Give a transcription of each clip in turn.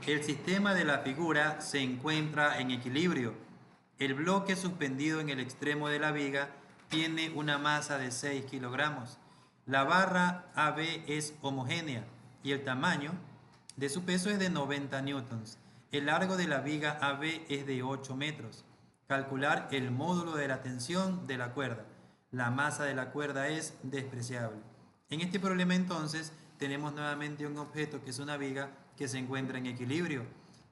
El sistema de la figura se encuentra en equilibrio. El bloque suspendido en el extremo de la viga tiene una masa de 6 kilogramos. La barra AB es homogénea y el tamaño de su peso es de 90 newtons. El largo de la viga AB es de 8 metros. Calcular el módulo de la tensión de la cuerda. La masa de la cuerda es despreciable. En este problema entonces tenemos nuevamente un objeto que es una viga que se encuentra en equilibrio.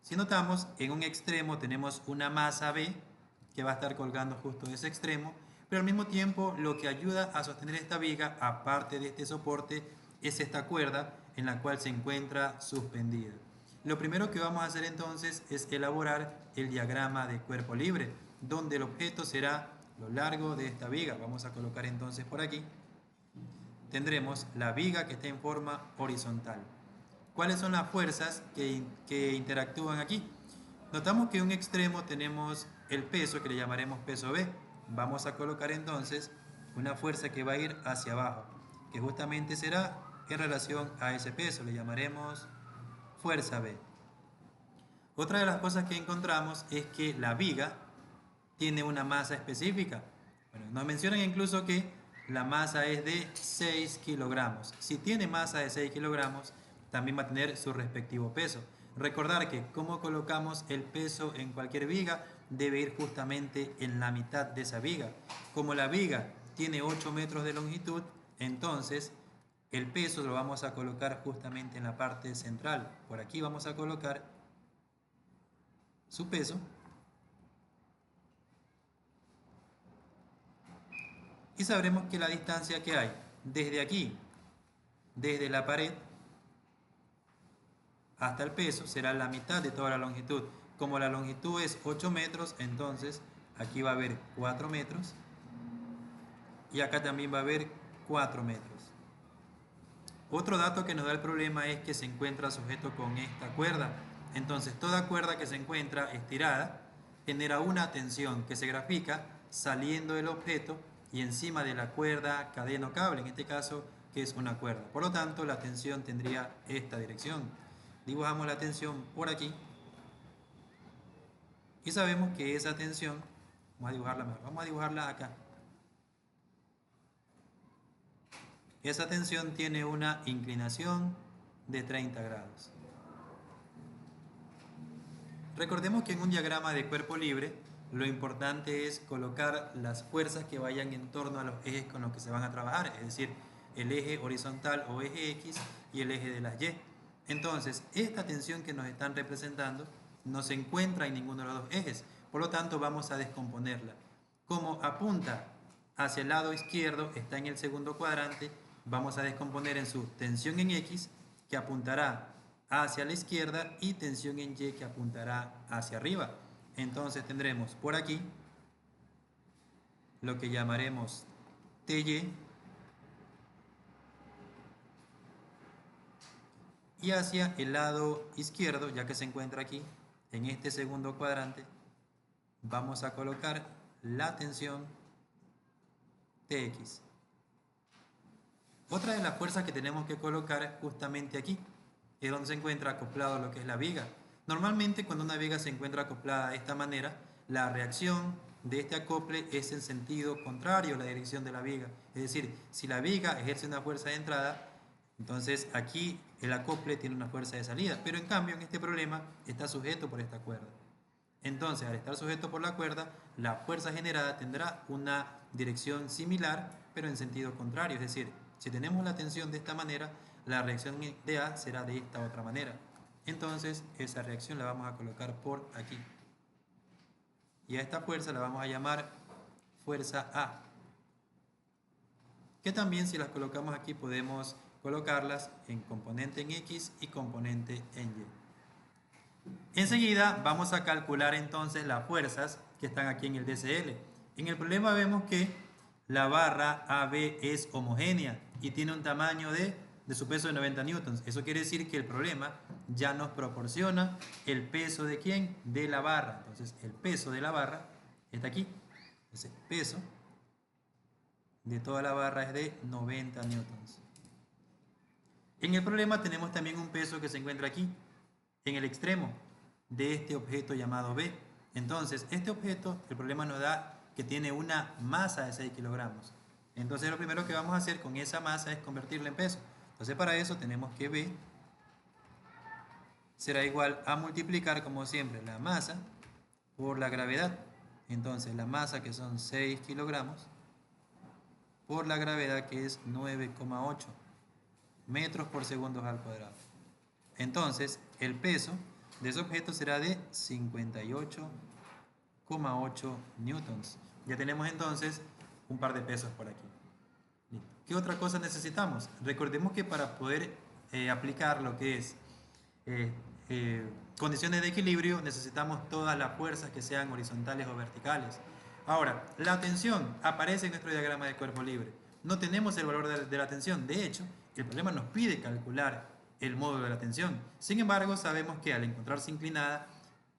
Si notamos, en un extremo tenemos una masa B que va a estar colgando justo de ese extremo, pero al mismo tiempo lo que ayuda a sostener esta viga, aparte de este soporte, es esta cuerda en la cual se encuentra suspendida. Lo primero que vamos a hacer entonces es elaborar el diagrama de cuerpo libre, donde el objeto será lo largo de esta viga. Vamos a colocar entonces por aquí. Tendremos la viga que está en forma horizontal. ¿Cuáles son las fuerzas que interactúan aquí? Notamos que en un extremo tenemos el peso que le llamaremos peso B. Vamos a colocar entonces una fuerza que va a ir hacia abajo, que justamente será en relación a ese peso, le llamaremos fuerza B. Otra de las cosas que encontramos es que la viga tiene una masa específica. Bueno, nos mencionan incluso que la masa es de 6 kilogramos. Si tiene masa de 6 kilogramos, también va a tener su respectivo peso. Recordar que como colocamos el peso en cualquier viga, debe ir justamente en la mitad de esa viga. Como la viga tiene 8 metros de longitud, entonces el peso lo vamos a colocar justamente en la parte central. Por aquí vamos a colocar su peso. Y sabremos que la distancia que hay desde aquí, desde la pared hasta el peso, será la mitad de toda la longitud. Como la longitud es 8 metros, entonces aquí va a haber 4 metros y acá también va a haber 4 metros. Otro dato que nos da el problema es que se encuentra sujeto con esta cuerda. Entonces toda cuerda que se encuentra estirada genera una tensión que se grafica saliendo del objeto y encima de la cuerda, cadena o cable, en este caso que es una cuerda. Por lo tanto, la tensión tendría esta dirección. Dibujamos la tensión por aquí y sabemos que esa tensión, vamos a dibujarla mejor, vamos a dibujarla acá. Esa tensión tiene una inclinación de 30 grados. Recordemos que en un diagrama de cuerpo libre lo importante es colocar las fuerzas que vayan en torno a los ejes con los que se van a trabajar, es decir, el eje horizontal o eje X y el eje de las Y. Entonces, esta tensión que nos están representando no se encuentra en ninguno de los dos ejes, por lo tanto vamos a descomponerla. Como apunta hacia el lado izquierdo, está en el segundo cuadrante, vamos a descomponer en su tensión en X, que apuntará hacia la izquierda, y tensión en Y, que apuntará hacia arriba. Entonces tendremos por aquí lo que llamaremos TY, y hacia el lado izquierdo, ya que se encuentra aquí en este segundo cuadrante, vamos a colocar la tensión TX. Otra de las fuerzas que tenemos que colocar justamente aquí es donde se encuentra acoplado lo que es la viga. Normalmente cuando una viga se encuentra acoplada de esta manera, la reacción de este acople es en sentido contrario a la dirección de la viga. Es decir, si la viga ejerce una fuerza de entrada, entonces aquí el acople tiene una fuerza de salida. Pero en cambio en este problema está sujeto por esta cuerda. Entonces, al estar sujeto por la cuerda, la fuerza generada tendrá una dirección similar, pero en sentido contrario. Es decir, si tenemos la tensión de esta manera, la reacción de A será de esta otra manera. Entonces, esa reacción la vamos a colocar por aquí. Y a esta fuerza la vamos a llamar fuerza A. Que también, si las colocamos aquí, podemos colocarlas en componente en X y componente en Y. Enseguida vamos a calcular entonces las fuerzas que están aquí en el DCL. En el problema vemos que la barra AB es homogénea y tiene un tamaño de su peso de 90 newtons. Eso quiere decir que el problema ya nos proporciona el peso de ¿quién? De la barra. Entonces el peso de la barra está aquí. Ese peso de toda la barra es de 90 newtons. En el problema tenemos también un peso que se encuentra aquí, en el extremo de este objeto llamado B. Entonces, este objeto, el problema nos da que tiene una masa de 6 kilogramos. Entonces, lo primero que vamos a hacer con esa masa es convertirla en peso. Entonces, para eso tenemos que B será igual a multiplicar, como siempre, la masa por la gravedad. Entonces, la masa, que son 6 kilogramos, por la gravedad, que es 9,8 metros por segundo al cuadrado. Entonces, el peso de ese objeto será de 58,8 newtons. Ya tenemos entonces un par de pesos por aquí. ¿Qué otra cosa necesitamos? Recordemos que para poder aplicar lo que es condiciones de equilibrio, necesitamos todas las fuerzas que sean horizontales o verticales. Ahora, la tensión aparece en nuestro diagrama de cuerpo libre. No tenemos el valor de la tensión. De hecho, el problema nos pide calcular el módulo de la tensión. Sin embargo, sabemos que al encontrarse inclinada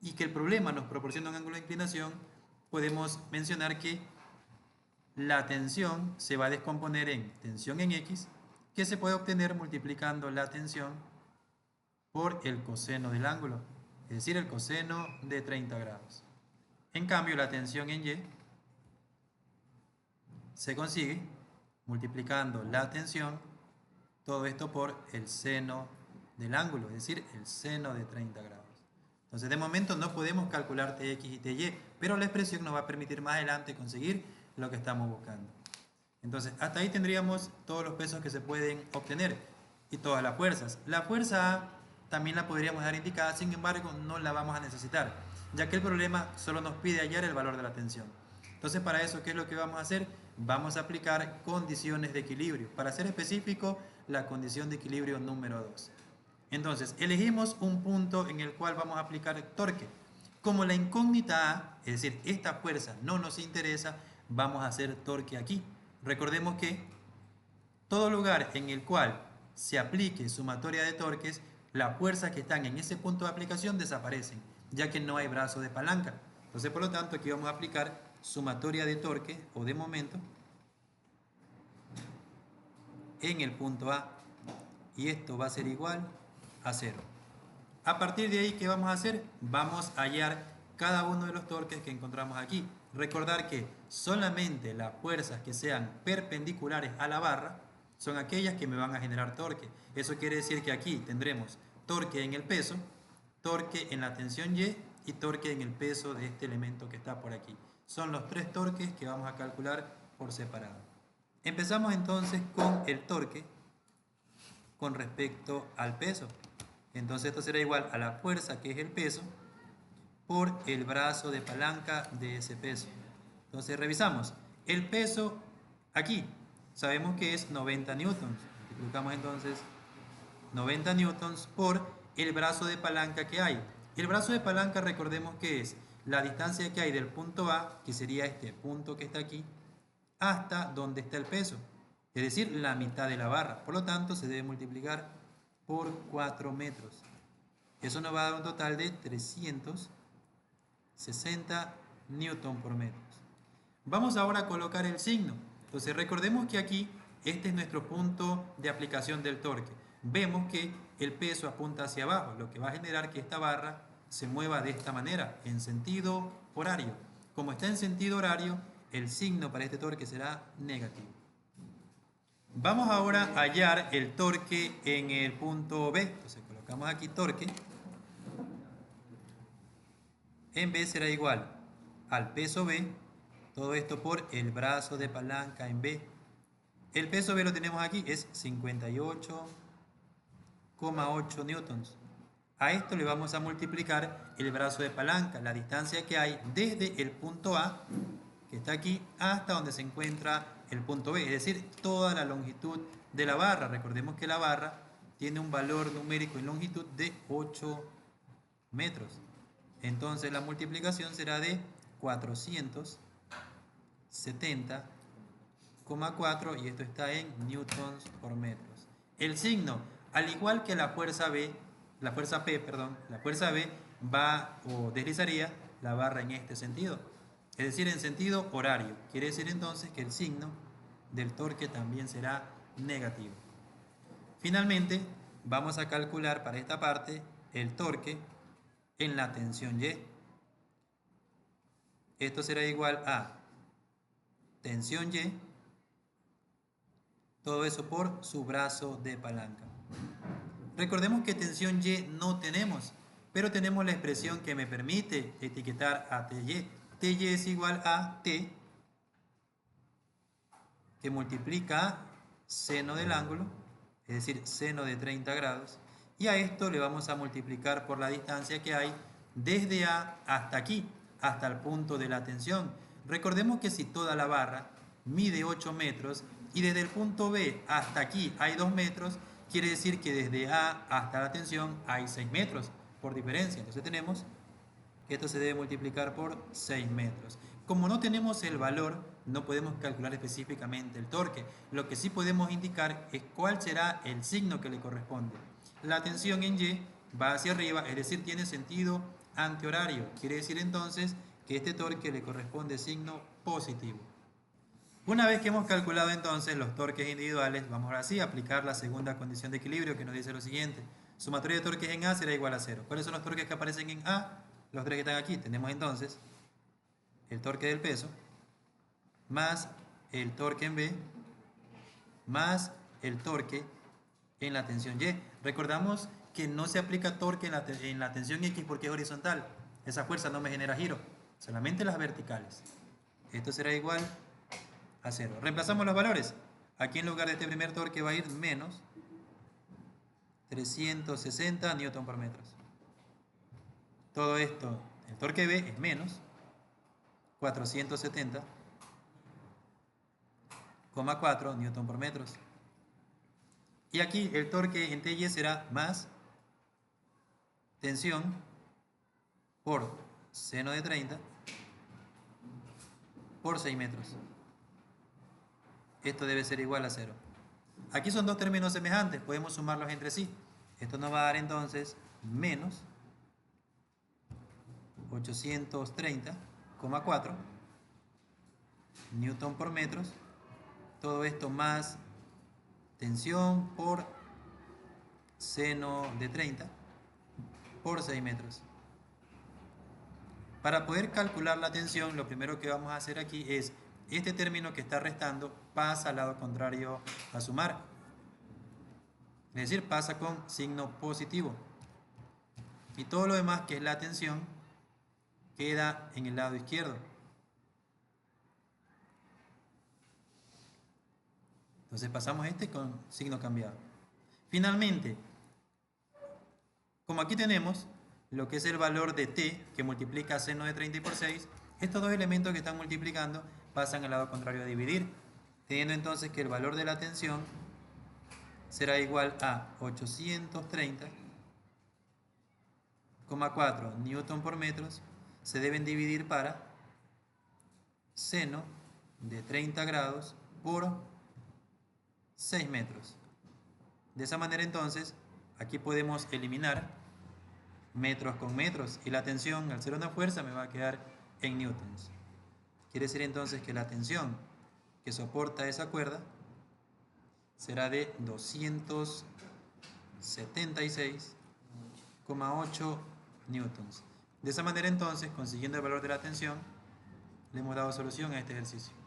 y que el problema nos proporciona un ángulo de inclinación, podemos mencionar que la tensión se va a descomponer en tensión en X, que se puede obtener multiplicando la tensión por el coseno del ángulo, es decir, el coseno de 30 grados. En cambio, la tensión en Y se consigue multiplicando la tensión, todo esto por el seno del ángulo, es decir, el seno de 30 grados. Entonces, de momento no podemos calcular Tx y Ty, pero la expresión nos va a permitir más adelante conseguir lo que estamos buscando. Entonces, hasta ahí tendríamos todos los pesos que se pueden obtener y todas las fuerzas. La fuerza A también la podríamos dar indicada, sin embargo, no la vamos a necesitar, ya que el problema solo nos pide hallar el valor de la tensión. Entonces, para eso, ¿qué es lo que vamos a hacer? Vamos a aplicar condiciones de equilibrio. Para ser específico, la condición de equilibrio número 2. Entonces, elegimos un punto en el cual vamos a aplicar torque. Como la incógnita A, es decir, esta fuerza no nos interesa, vamos a hacer torque aquí. Recordemos que todo lugar en el cual se aplique sumatoria de torques, las fuerzas que están en ese punto de aplicación desaparecen, ya que no hay brazo de palanca. Entonces, por lo tanto, aquí vamos a aplicar sumatoria de torque o de momento en el punto A. Y esto va a ser igual a 0. A partir de ahí, ¿qué vamos a hacer? Vamos a hallar cada uno de los torques que encontramos aquí. Recordar que solamente las fuerzas que sean perpendiculares a la barra son aquellas que me van a generar torque. Eso quiere decir que aquí tendremos torque en el peso, torque en la tensión Y y torque en el peso de este elemento que está por aquí. Son los tres torques que vamos a calcular por separado. Empezamos entonces con el torque con respecto al peso. Entonces esto será igual a la fuerza, que es el peso, por el brazo de palanca de ese peso. Entonces revisamos. El peso aquí sabemos que es 90 newtons. Multiplicamos entonces 90 newtons por el brazo de palanca que hay. El brazo de palanca, recordemos que es la distancia que hay del punto A, que sería este punto que está aquí, hasta donde está el peso, es decir, la mitad de la barra. Por lo tanto, se debe multiplicar por 4 metros. Eso nos va a dar un total de 360 newton por metro. Vamos ahora a colocar el signo. Entonces, recordemos que aquí este es nuestro punto de aplicación del torque. Vemos que el peso apunta hacia abajo, lo que va a generar que esta barra se mueva de esta manera, en sentido horario. Como está en sentido horario, el signo para este torque será negativo. Vamos ahora a hallar el torque en el punto B. Entonces colocamos aquí torque. En B será igual al peso B, todo esto por el brazo de palanca en B. El peso B lo tenemos aquí, es 58,8 newtons. A esto le vamos a multiplicar el brazo de palanca, la distancia que hay desde el punto A, que está aquí, hasta donde se encuentra el punto B, es decir, toda la longitud de la barra. Recordemos que la barra tiene un valor numérico en longitud de 8 metros. Entonces la multiplicación será de 470,4 y esto está en newtons por metros. El signo, al igual que la fuerza B, la fuerza P va o deslizaría la barra en este sentido, es decir, en sentido horario. Quiere decir entonces que el signo del torque también será negativo. Finalmente, vamos a calcular para esta parte el torque en la tensión Y. Esto será igual a tensión Y, todo eso por su brazo de palanca. Recordemos que tensión Y no tenemos, pero tenemos la expresión que me permite etiquetar a TY. TY es igual a T, que multiplica seno del ángulo, es decir, seno de 30 grados, y a esto le vamos a multiplicar por la distancia que hay desde A hasta aquí, hasta el punto de la tensión. Recordemos que si toda la barra mide 8 metros y desde el punto B hasta aquí hay 2 metros, quiere decir que desde A hasta la tensión hay 6 metros por diferencia. Entonces tenemos que esto se debe multiplicar por 6 metros. Como no tenemos el valor, no podemos calcular específicamente el torque. Lo que sí podemos indicar es cuál será el signo que le corresponde. La tensión en Y va hacia arriba, es decir, tiene sentido antihorario. Quiere decir entonces que este torque le corresponde signo positivo. Una vez que hemos calculado entonces los torques individuales, vamos ahora sí a aplicar la segunda condición de equilibrio que nos dice lo siguiente. Sumatoria de torques en A será igual a 0. ¿Cuáles son los torques que aparecen en A? Los tres que están aquí. Tenemos entonces el torque del peso más el torque en B más el torque en la tensión Y. Recordamos que no se aplica torque en la tensión X porque es horizontal. Esa fuerza no me genera giro, solamente las verticales. Esto será igual a 0. Reemplazamos los valores. Aquí en lugar de este primer torque va a ir menos 360 newton por metro. Todo esto, el torque B es menos 470,4 newton por metro. Y aquí el torque en TY será más tensión por seno de 30 por 6 metros. Esto debe ser igual a 0. Aquí son dos términos semejantes, podemos sumarlos entre sí. Esto nos va a dar entonces menos 830,4 newton por metros. Todo esto más tensión por seno de 30 por 6 metros. Para poder calcular la tensión, lo primero que vamos a hacer aquí es este término que está restando pasa al lado contrario a sumar. Es decir, pasa con signo positivo. Y todo lo demás, que es la tensión, queda en el lado izquierdo. Entonces pasamos este con signo cambiado. Finalmente, como aquí tenemos lo que es el valor de t, que multiplica seno de 30 por 6, estos dos elementos que están multiplicando pasan al lado contrario a dividir, teniendo entonces que el valor de la tensión será igual a 830,4 newton por metros, se deben dividir para seno de 30 grados por 6 metros. De esa manera entonces, aquí podemos eliminar metros con metros y la tensión, al ser una fuerza, me va a quedar en newtons. Quiere decir entonces que la tensión que soporta esa cuerda será de 276,8 newtons. De esa manera entonces, consiguiendo el valor de la tensión, le hemos dado solución a este ejercicio.